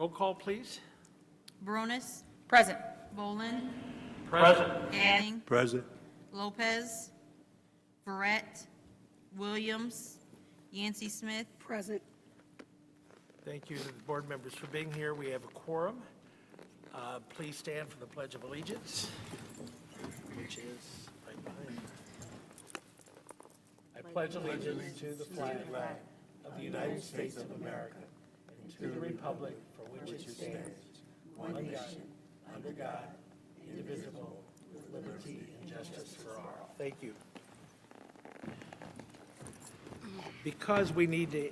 Roll call, please. Baronis. Present. Bolin. Present. Ganning. Present. Lopez. Verret. Williams. Yancey Smith. Present. Thank you to the board members for being here. We have a quorum. Please stand for the Pledge of Allegiance, which is right behind you. I pledge allegiance to the flag of the United States of America and to the republic for which it stands, one nation, under God, indivisible, with liberty and justice for all. Thank you. Because we need to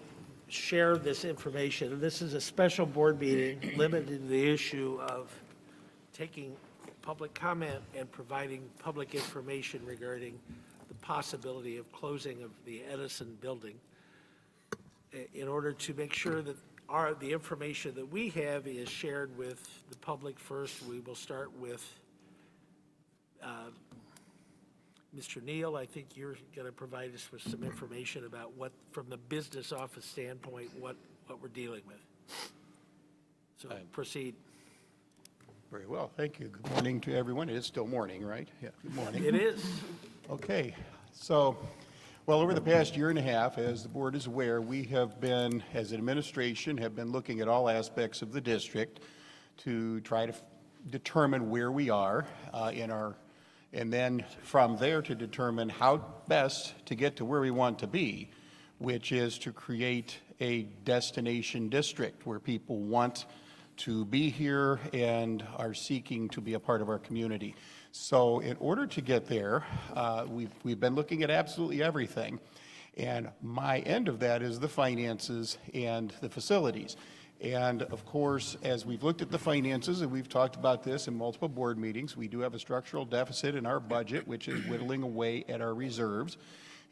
share this information, this is a special board meeting limited to the issue of taking public comment and providing public information regarding the possibility of closing of the Edison building. In order to make sure that the information that we have is shared with the public first, we will start with Mr. Neal. I think you're going to provide us with some information about what, from the business office standpoint, what we're dealing with. So proceed. Very well, thank you. Good morning to everyone. It is still morning, right? Yeah, good morning. It is. Okay, so, well, over the past year and a half, as the board is aware, we have been, as an administration, have been looking at all aspects of the district to try to determine where we are and then from there to determine how best to get to where we want to be, which is to create a destination district where people want to be here and are seeking to be a part of our community. So in order to get there, we've been looking at absolutely everything. And my end of that is the finances and the facilities. And of course, as we've looked at the finances, and we've talked about this in multiple board meetings, we do have a structural deficit in our budget, which is whittling away at our reserves,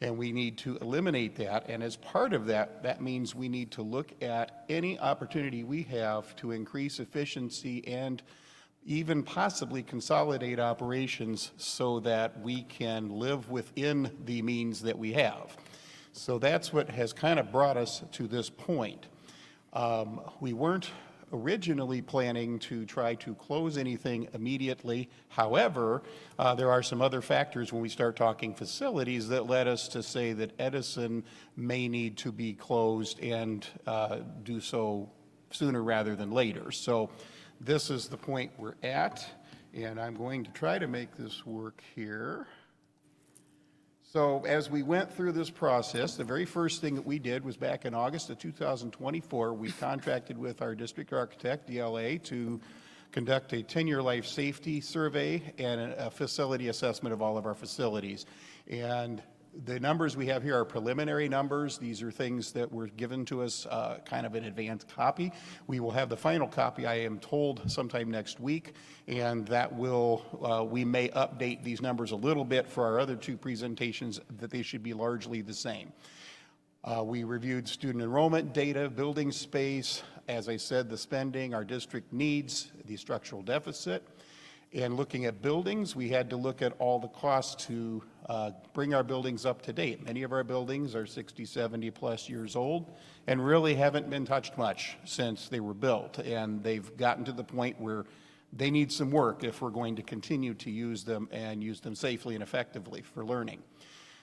and we need to eliminate that. And as part of that, that means we need to look at any opportunity we have to increase efficiency and even possibly consolidate operations so that we can live within the means that we have. So that's what has kind of brought us to this point. We weren't originally planning to try to close anything immediately. However, there are some other factors when we start talking facilities that led us to say that Edison may need to be closed and do so sooner rather than later. So this is the point we're at, and I'm going to try to make this work here. So as we went through this process, the very first thing that we did was back in August of 2024, we contracted with our district architect, DLA, to conduct a 10-year life safety survey and a facility assessment of all of our facilities. And the numbers we have here are preliminary numbers. These are things that were given to us kind of an advanced copy. We will have the final copy, I am told, sometime next week, and that will, we may update these numbers a little bit for our other two presentations, that they should be largely the same. We reviewed student enrollment data, building space, as I said, the spending, our district needs, the structural deficit. And looking at buildings, we had to look at all the costs to bring our buildings up to date. Many of our buildings are 60, 70 plus years old and really haven't been touched much since they were built. And they've gotten to the point where they need some work if we're going to continue to use them and use them safely and effectively for learning.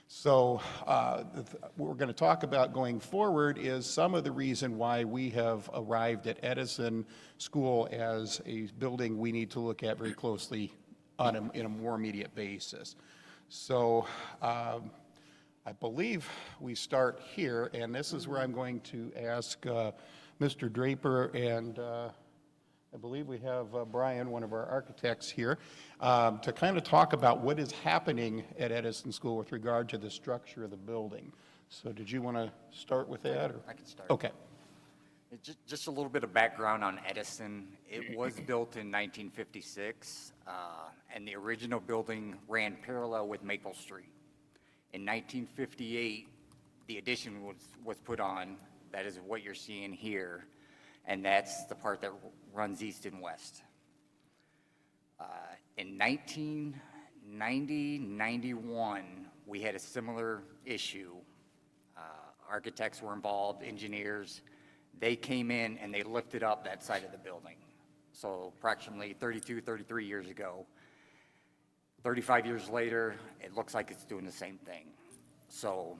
So what we're going to talk about going forward is some of the reason why we have arrived at Edison School as a building we need to look at very closely on in a more immediate basis. So I believe we start here, and this is where I'm going to ask Mr. Draper and I believe we have Brian, one of our architects here, to kind of talk about what is happening at Edison School with regard to the structure of the building. So did you want to start with that? Or? I can start. Okay. Just a little bit of background on Edison. It was built in 1956, and the original building ran parallel with Maple Street. In 1958, the addition was put on. That is what you're seeing here, and that's the part that runs east and west. In 1990, 91, we had a similar issue. Architects were involved, engineers. They came in and they lifted up that side of the building. So approximately 32, 33 years ago. 35 years later, it looks like it's doing the same thing. So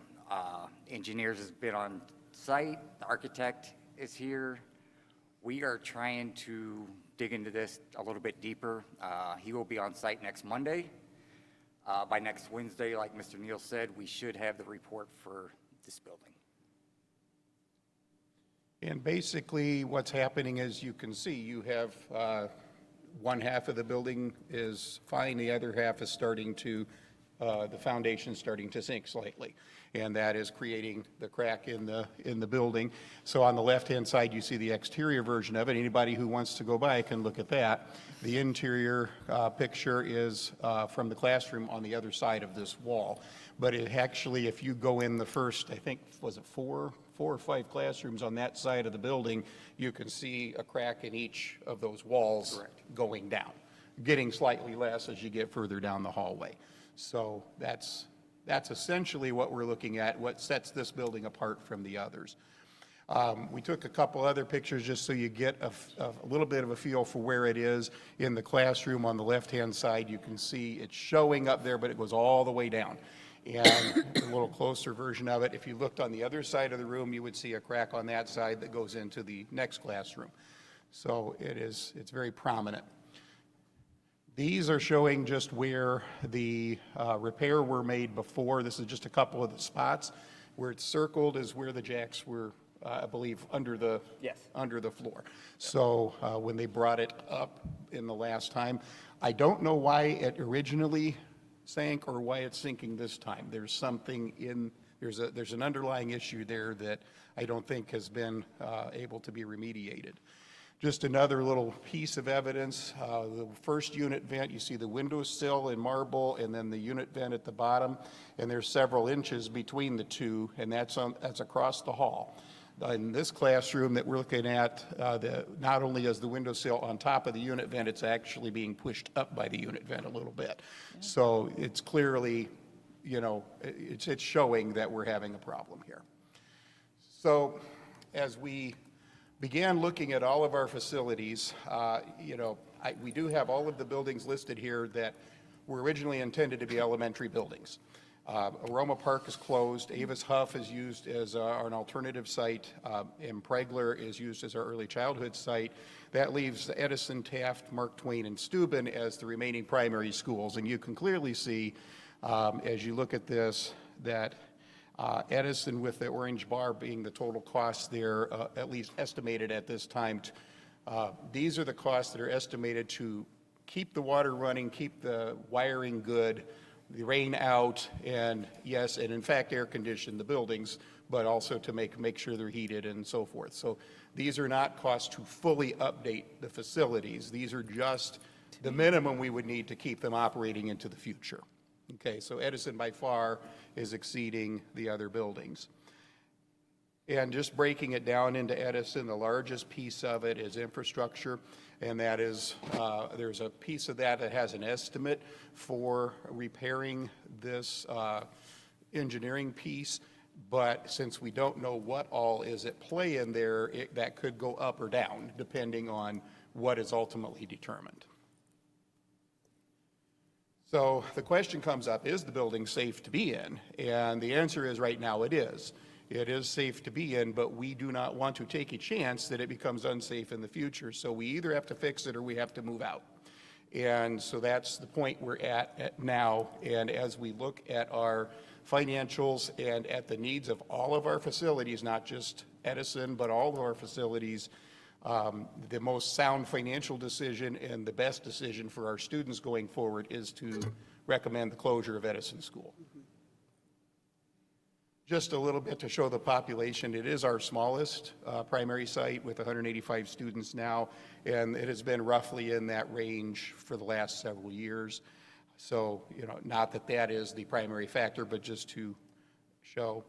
engineers has been on site, the architect is here. We are trying to dig into this a little bit deeper. He will be on site next Monday. By next Wednesday, like Mr. Neal said, we should have the report for this building. And basically, what's happening, as you can see, you have one half of the building is fine, the other half is starting to, the foundation's starting to sink slightly. And that is creating the crack in the building. So on the left-hand side, you see the exterior version of it. Anybody who wants to go by can look at that. The interior picture is from the classroom on the other side of this wall. But it actually, if you go in the first, I think, was it four or five classrooms on that side of the building, you can see a crack in each of those walls. Correct. Going down, getting slightly less as you get further down the hallway. So that's essentially what we're looking at, what sets this building apart from the others. We took a couple other pictures just so you get a little bit of a feel for where it is. In the classroom on the left-hand side, you can see it's showing up there, but it goes all the way down. And a little closer version of it, if you looked on the other side of the room, you would see a crack on that side that goes into the next classroom. So it's very prominent. These are showing just where the repair were made before. This is just a couple of the spots. Where it's circled is where the jacks were, I believe, under the floor. So when they brought it up in the last time, I don't know why it originally sank or why it's sinking this time. There's something there's an underlying issue there that I don't think has been able to be remediated. Just another little piece of evidence, the first unit vent, you see the windowsill in marble and then the unit vent at the bottom, and there's several inches between the two, and that's across the hall. In this classroom that we're looking at, not only is the windowsill on top of the unit vent, it's actually being pushed up by the unit vent a little bit. So it's clearly, it's showing that we're having a problem here. So as we began looking at all of our facilities, we do have all of the buildings listed here that were originally intended to be elementary buildings. Aroma Park is closed, Avis Huff is used as an alternative site, and Pregler is used as our early childhood site. That leaves Edison, Taft, Mark Twain, and Steuben as the remaining primary schools. And you can clearly see, as you look at this, that Edison, with the orange bar being the total cost there, at least estimated at this time, these are the costs that are estimated to keep the water running, keep the wiring good, the rain out, and yes, and in fact air condition the buildings, but also to make sure they're heated and so forth. So these are not costs to fully update the facilities. These are just the minimum we would need to keep them operating into the future. Okay, so Edison by far is exceeding the other buildings. And just breaking it down into Edison, the largest piece of it is infrastructure, and that is, there's a piece of that has an estimate for repairing this engineering piece, but since we don't know what all is at play in there, that could go up or down depending on what is ultimately determined. So the question comes up, is the building safe to be in? And the answer is right now it is. It is safe to be in, but we do not want to take a chance that it becomes unsafe in the future. So we either have to fix it or we have to move out. And so that's the point we're at now. And as we look at our financials and at the needs of all of our facilities, not just Edison, but all of our facilities, the most sound financial decision and the best decision for our students going forward is to recommend the closure of Edison School. Just a little bit to show the population. It is our smallest primary site with 185 students now, and it has been roughly in that range for the last several years. So, not that that is the primary factor, but just to show.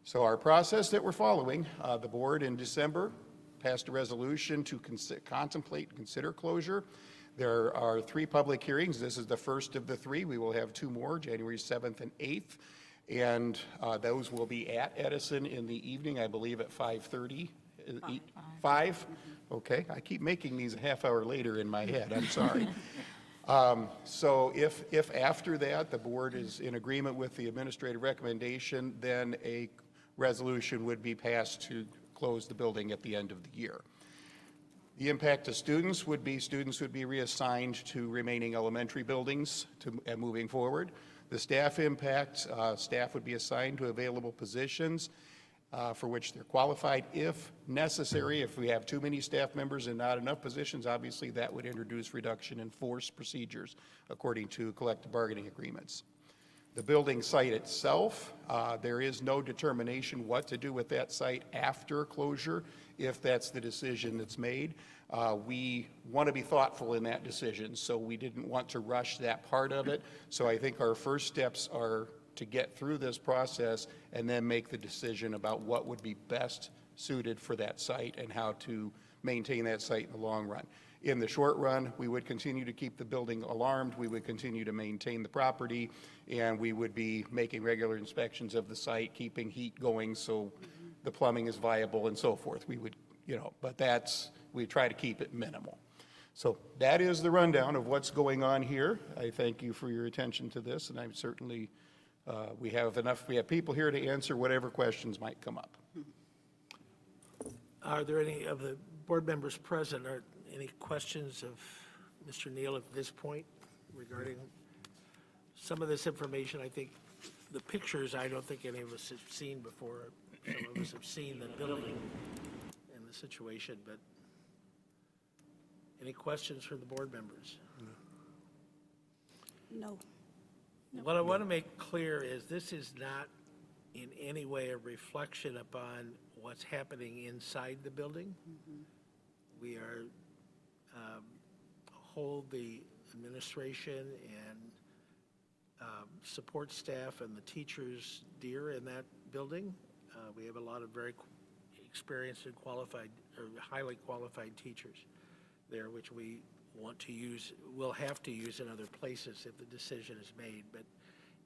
So our process that we're following, the board in December passed a resolution to contemplate and consider closure. There are 3 public hearings. This is the first of the 3. We will have 2 more, January 7th and 8th. And those will be at Edison in the evening, I believe at 5:30 5? Okay, I keep making these a half hour later in my head, I'm sorry. So if after that, the board is in agreement with the administrative recommendation, then a resolution would be passed to close the building at the end of the year. The impact to students would be reassigned to remaining elementary buildings moving forward. The staff impact, staff would be assigned to available positions for which they're qualified if necessary. If we have too many staff members and not enough positions, obviously that would introduce reduction in force procedures according to collective bargaining agreements. The building site itself, there is no determination what to do with that site after closure, if that's the decision that's made. We want to be thoughtful in that decision, so we didn't want to rush that part of it. So I think our first steps are to get through this process and then make the decision about what would be best suited for that site and how to maintain that site in the long run. In the short run, we would continue to keep the building alarmed, we would continue to maintain the property, and we would be making regular inspections of the site, keeping heat going so the plumbing is viable and so forth. We would, but we try to keep it minimal. So that is the rundown of what's going on here. I thank you for your attention to this, and I'm certainly, we have people here to answer whatever questions might come up. Are there any of the board members present, or any questions of Mr. Neal at this point regarding some of this information? I think the pictures, I don't think any of us have seen before. Some of us have seen the building and the situation, but any questions from the board members? No. What I want to make clear is this is not in any way a reflection upon what's happening inside the building. We are, hold the administration and support staff and the teachers dear in that building. We have a lot of very experienced and qualified, or highly qualified teachers there, which we want to use, will have to use in other places if the decision is made. But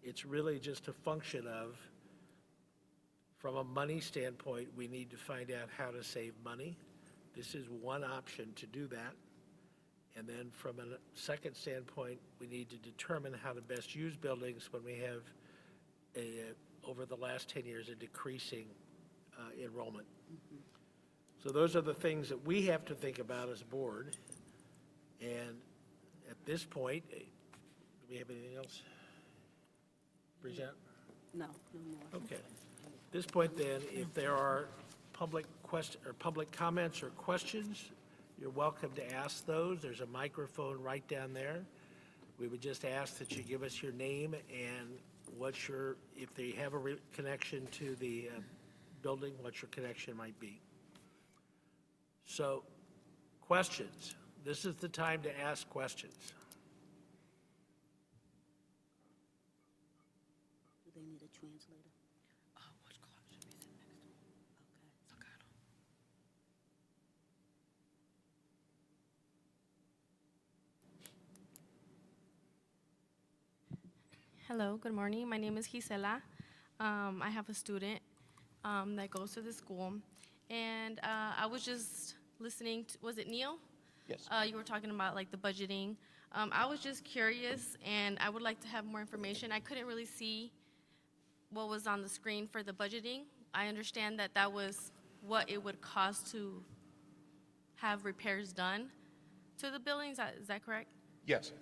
it's really just a function of, from a money standpoint, we need to find out how to save money. This is one option to do that. And then from a second standpoint, we need to determine how to best use buildings when we have over the last 10 years, a decreasing enrollment. So those are the things that we have to think about as a board. And at this point, do we have anything else? Present? No, no more. Okay. At this point then, if there are public comments or questions, you're welcome to ask those. There's a microphone right down there. We would just ask that you give us your name and if they have a connection to the building, what your connection might be. So, questions. This is the time to ask questions. Do they need a translator? Hello, good morning. My name is Gisela. I have a student that goes to the school, and I was just listening to, was it Neil? Yes. You were talking about like the budgeting. I was just curious, and I would like to have more information. I couldn't really see what was on the screen for the budgeting. I understand that that was what it would cost to have repairs done to the buildings. Is that correct? Yes.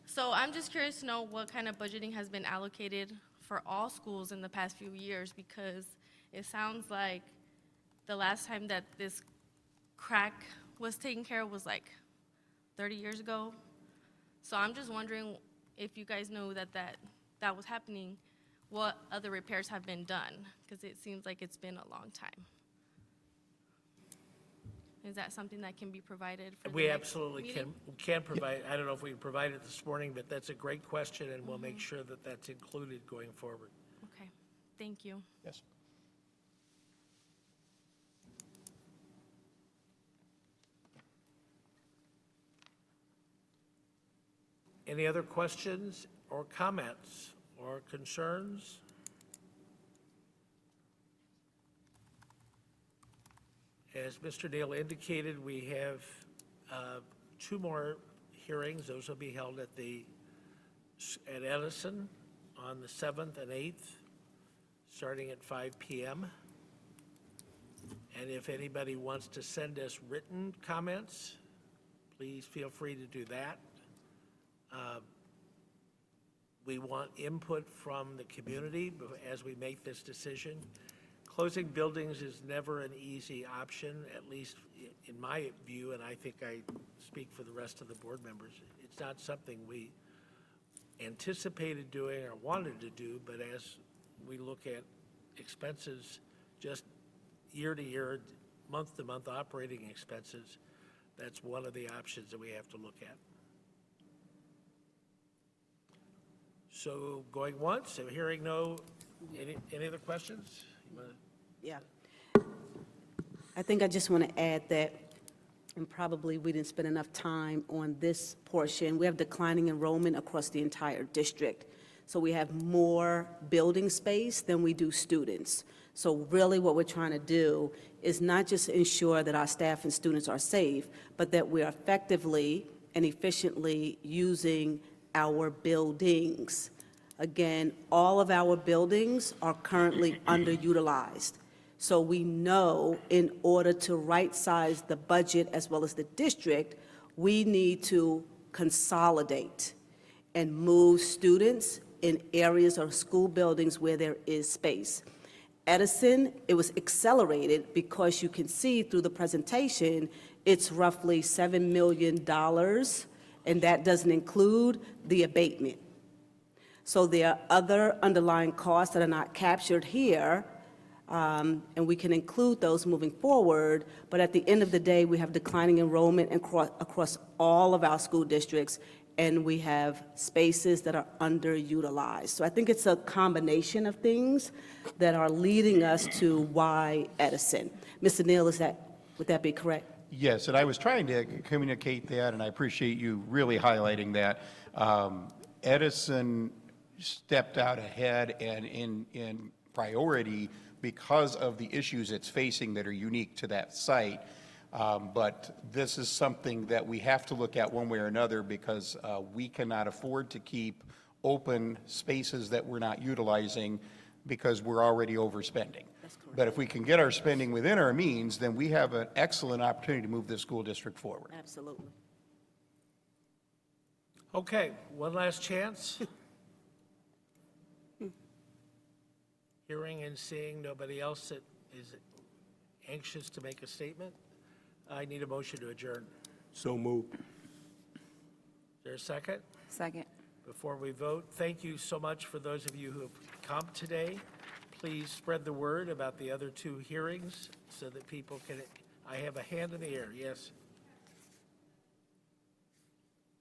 So I'm just curious to know what kind of budgeting has been allocated for all schools in the past few years, because it sounds like the last time that this crack was taken care of was like 30 years ago. So I'm just wondering if you guys know that was happening, what other repairs have been done, because it seems like it's been a long time. Is that something that can be provided for the We next absolutely meeting? can provide. I don't know if we can provide it this morning, but that's a great question, and we'll make sure that that's included going forward. Okay, thank you. Yes. Any other questions or comments or concerns? As Mr. Neal indicated, we have two more hearings. Those will be held at Edison on the 7th and 8th, starting at 5 p.m. And if anybody wants to send us written comments, please feel free to do that. We want input from the community as we make this decision. Closing buildings is never an easy option, at least in my view, and I think I speak for the rest of the board members. It's not something we anticipated doing or wanted to do, but as we look at expenses, just year to year, month to month operating expenses, that's one of the options that we have to look at. So going once, so hearing no, any other questions? You wanna- Yeah. I think I just want to add that, and probably we didn't spend enough time on this portion. We have declining enrollment across the entire district. So we have more building space than we do students. So really what we're trying to do is not just ensure that our staff and students are safe, but that we are effectively and efficiently using our buildings. Again, all of our buildings are currently underutilized. So we know in order to right-size the budget as well as the district, we need to consolidate and move students in areas of school buildings where there is space. Edison, it was accelerated because you can see through the presentation, it's roughly $7 million, and that doesn't include the abatement. So there are other underlying costs that are not captured here, and we can include those moving forward, but at the end of the day, we have declining enrollment across all of our school districts, and we have spaces that are underutilized. So I think it's a combination of things that are leading us to why Edison. Mr. Neal, would that be correct? Yes, and I was trying to communicate that, and I appreciate you really highlighting that. Edison stepped out ahead and in priority because of the issues it's facing that are unique to that site. But this is something that we have to look at one way or another because we cannot afford to keep open spaces that we're not utilizing because we're already overspending. That's correct. But if we can get our spending within our means, then we have an excellent opportunity to move this school district forward. Absolutely. Okay, one last chance. Hearing and seeing nobody else that is anxious to make a statement, I need a motion to adjourn. So moved. Is there a second? Second. Before we vote, thank you so much for those of you who have come today. Please spread the word about the other two hearings so that people can, I have a hand in the air, yes.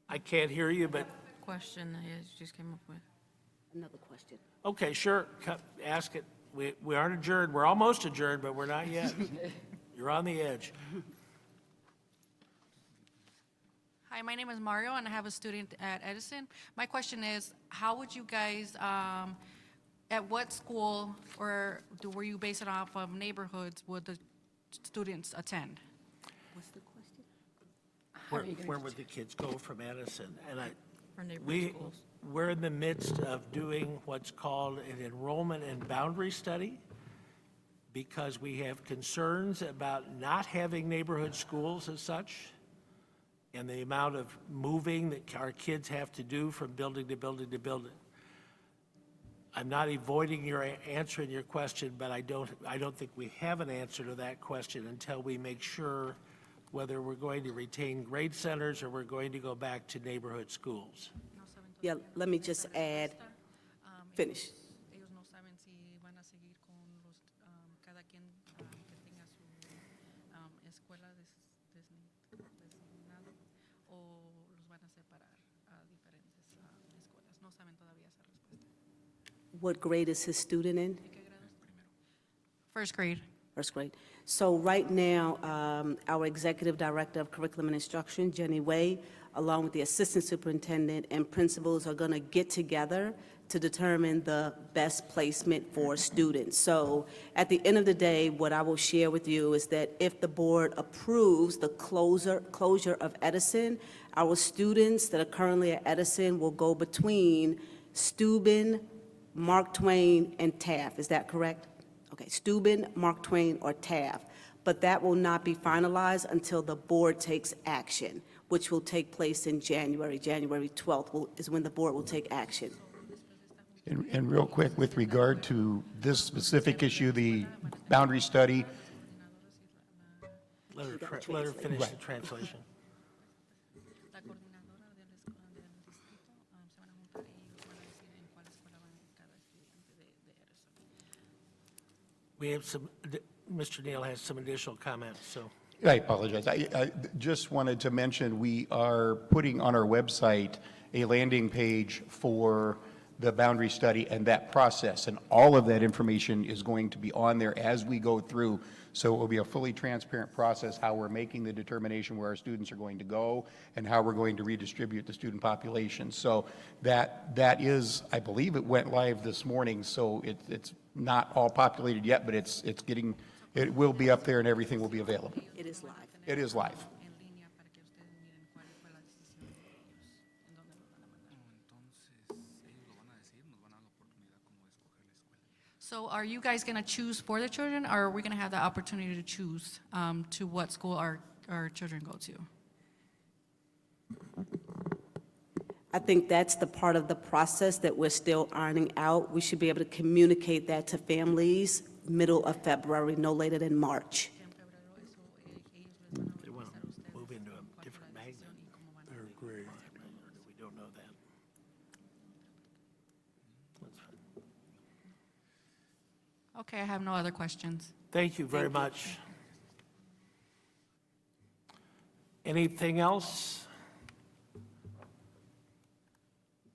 I can't hear you, but, Question that you just came up with. Another question. okay, sure, ask it. We aren't adjourned, we're almost adjourned, but we're not yet. You're on the edge. Hi, my name is Mario, and I have a student at Edison. My question is, how would you guys, at what school, or were you based it off of neighborhoods, would the students attend? What's the question? Where would the kids go from Edison? And For neighborhood schools. we're in the midst of doing what's called an enrollment and boundary study because we have concerns about not having neighborhood schools as such and the amount of moving that our kids have to do from building to building to building. I'm not avoiding your answering your question, but I don't think we have an answer to that question until we make sure whether we're going to retain grade centers or we're going to go back to neighborhood schools. Yeah, let me just add, finish. Ellos no saben si van a seguir con los, cada quien que tenga su escuela designado o los van a separar a diferentes escuelas. No saben todavía esa respuesta. What grade is his student in? First grade. First grade. So right now, our Executive Director of Curriculum and Instruction, Jenny Way, along with the Assistant Superintendent and principals are going to get together to determine the best placement for students. So at the end of the day, what I will share with you is that if the board approves the closure of Edison, our students that are currently at Edison will go between Steuben, Mark Twain, and Taft. Is that correct? Okay, Steuben, Mark Twain, or Taft. But that will not be finalized until the board takes action, which will take place in January. January 12th is when the board will take action. And real quick, with regard to this specific issue, the boundary study, Let her finish the translation. La coordinadora del distrito se van a juntar y ellos van a decir en cuál escuela van cada estudiante de Edison. We have some, Mr. Neal has some additional comments, so. I apologize. I just wanted to mention, we are putting on our website a landing page for the boundary study and that process, and all of that information is going to be on there as we go through. So it will be a fully transparent process, how we're making the determination where our students are going to go and how we're going to redistribute the student population. So that is, I believe it went live this morning, so it's not all populated yet, but it's getting, it will be up there and everything will be available. It is live. It is live. En línea para que ustedes miren cuál fue la decisión de ellos, en dónde los van a mandar. So are you guys going to choose for the children, or are we going to have the opportunity to choose to what school our children go to? I think that's the part of the process that we're still ironing out. We should be able to communicate that to families middle of February, no later than March. They want to move into a different magnet or grade. We don't know that. That's fine. Okay, I have no other questions. Thank you very much. Anything else?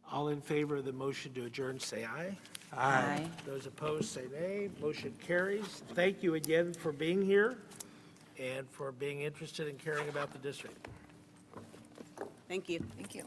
All in favor of the motion to adjourn, say aye. Aye. Those opposed, say nay. Motion carries. Thank you again for being here and for being interested in caring about the district. Thank you. Thank you.